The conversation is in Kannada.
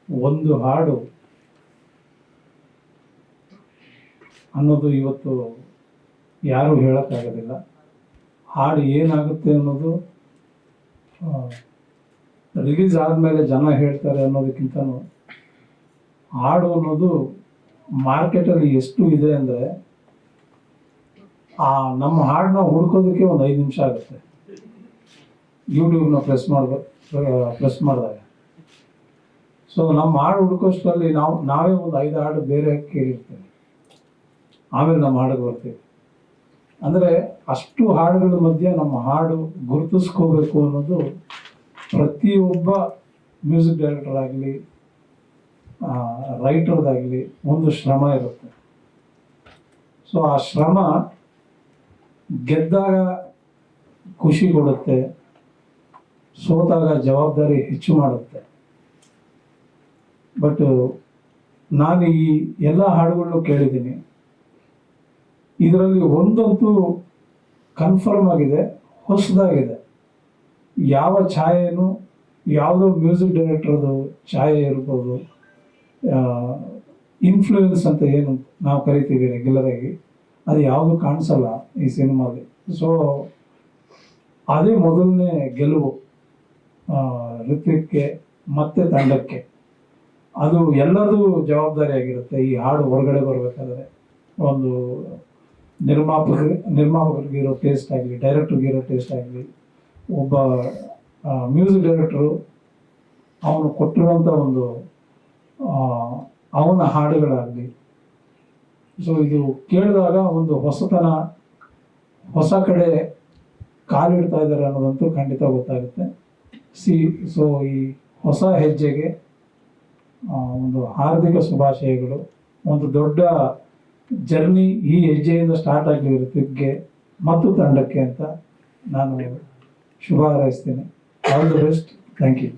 ಒಂದು ಹಾಡು ಅನ್ನೋದು ಇವತ್ತು ಯಾರೂ ಹೇಳೋಕ್ಕಾಗೋದಿಲ್ಲ. ಹಾಡು ಏನಾಗುತ್ತೆ ಅನ್ನೋದು ರಿಲೀಸ್ ಆದಮೇಲೆ ಜನ ಹೇಳ್ತಾರೆ ಅನ್ನೋದಕ್ಕಿಂತನೂ ಹಾಡು ಅನ್ನೋದು ಮಾರ್ಕೆಟಲ್ಲಿ ಎಷ್ಟು ಇದೆ ಅಂದರೆ ನಮ್ಮ ಹಾಡನ್ನ ಹುಡ್ಕೋದಕ್ಕೆ ಒಂದು 5 ನಿಮಿಷ ಆಗುತ್ತೆ ಯೂಟ್ಯೂಬ್ನ ಪ್ರೆಸ್ ಮಾಡಿದಾಗ. ಸೊ ನಮ್ಮ ಹಾಡು ಹುಡ್ಕೋಷ್ಟರಲ್ಲಿ ನಾವೇ ಒಂದು 5 ಹಾಡು ಬೇರೆ ಕೇಳಿರ್ತೇವೆ, ಆಮೇಲೆ ನಮ್ಮ ಹಾಡಿಗೆ ಬರ್ತೀವಿ. ಅಂದರೆ ಅಷ್ಟು ಹಾಡುಗಳ ಮಧ್ಯೆ ನಮ್ಮ ಹಾಡು ಗುರುತಿಸ್ಕೋಬೇಕು ಅನ್ನೋದು ಪ್ರತಿಯೊಬ್ಬ ಮ್ಯೂಸಿಕ್ ಡೈರೆಕ್ಟರ್ ಆಗಲಿ ರೈಟರ್ದಾಗಲಿ ಒಂದು ಶ್ರಮ ಇರುತ್ತೆ. ಸೊ ಆ ಶ್ರಮ ಗೆದ್ದಾಗ ಖುಷಿ ಕೊಡುತ್ತೆ, ಸೋತಾಗ ಜವಾಬ್ದಾರಿ ಹೆಚ್ಚು ಮಾಡುತ್ತೆ. ಬಟ್ ನಾನು ಈ ಎಲ್ಲ ಹಾಡುಗಳನ್ನು ಕೇಳಿದ್ದೀನಿ, ಇದರಲ್ಲಿ ಒಂದಂತೂ ಕನ್ಫರ್ಮ್ ಆಗಿದೆ, ಹೊಸದಾಗಿದೆ. ಯಾವ ಛಾಯೆನೂ ಯಾವುದೋ ಮ್ಯೂಸಿಕ್ ಡೈರೆಕ್ಟರ್ದು ಛಾಯೆ ಇರ್ಬೋದು, ಇನ್ಫ್ಲೂಯೆನ್ಸ್ ಅಂತ ಏನು ನಾವು ಕರಿತೀವಿ ರೆಗ್ಯುಲರ್ ಆಗಿ, ಅದು ಯಾವುದು ಕಾಣಿಸಲ್ಲ ಈ ಸಿನಿಮಾಲಿ. ಸೊ ಅದೇ ಮೊದಲನೇ ಗೆಲುವು ಋತ್ವಿಕ್ಗೆ ಮತ್ತು ತಂಡಕ್ಕೆ. ಅದು ಎಲ್ಲದೂ ಜವಾಬ್ದಾರಿ ಆಗಿರುತ್ತೆ. ಈ ಹಾಡು ಹೊರಗಡೆ ಬರಬೇಕಾದ್ರೆ ಒಂದು ನಿರ್ಮಾಪಕರಿಗಿರೋ ಟೇಸ್ಟ್ ಆಗಲಿ, ಡೈರೆಕ್ಟ್ರಿಗಿರೋ ಟೇಸ್ಟ್ ಆಗಲಿ, ಒಬ್ಬ ಮ್ಯೂಸಿಕ್ ಡೈರೆಕ್ಟ್ರು ಅವನು ಕೊಟ್ಟಿರುವಂಥ ಒಂದು ಅವನ ಹಾಡುಗಳಾಗಲಿ. ಸೊ ಇದು ಕೇಳಿದಾಗ ಒಂದು ಹೊಸತನ, ಹೊಸ ಕಡೆ ಕಾಲಿಡ್ತಾ ಇದ್ದಾರೆ ಅನ್ನೋದಂತೂ ಖಂಡಿತ ಗೊತ್ತಾಗುತ್ತೆ. ಸೊ ಈ ಹೊಸ ಹೆಜ್ಜೆಗೆ ಒಂದು ಹಾರ್ದಿಕ ಶುಭಾಶಯಗಳು. ಒಂದು ದೊಡ್ಡ ಜರ್ನಿ ಈ ಹೆಜ್ಜೆಯಿಂದ ಸ್ಟಾರ್ಟ್ ಆಗಲಿ ಋತ್ವಿಕ್ಗೆ ಮತ್ತು ತಂಡಕ್ಕೆ ಅಂತ ನಾನು ಶುಭ ಹಾರೈಸ್ತೀನಿ. All the best. Thank you.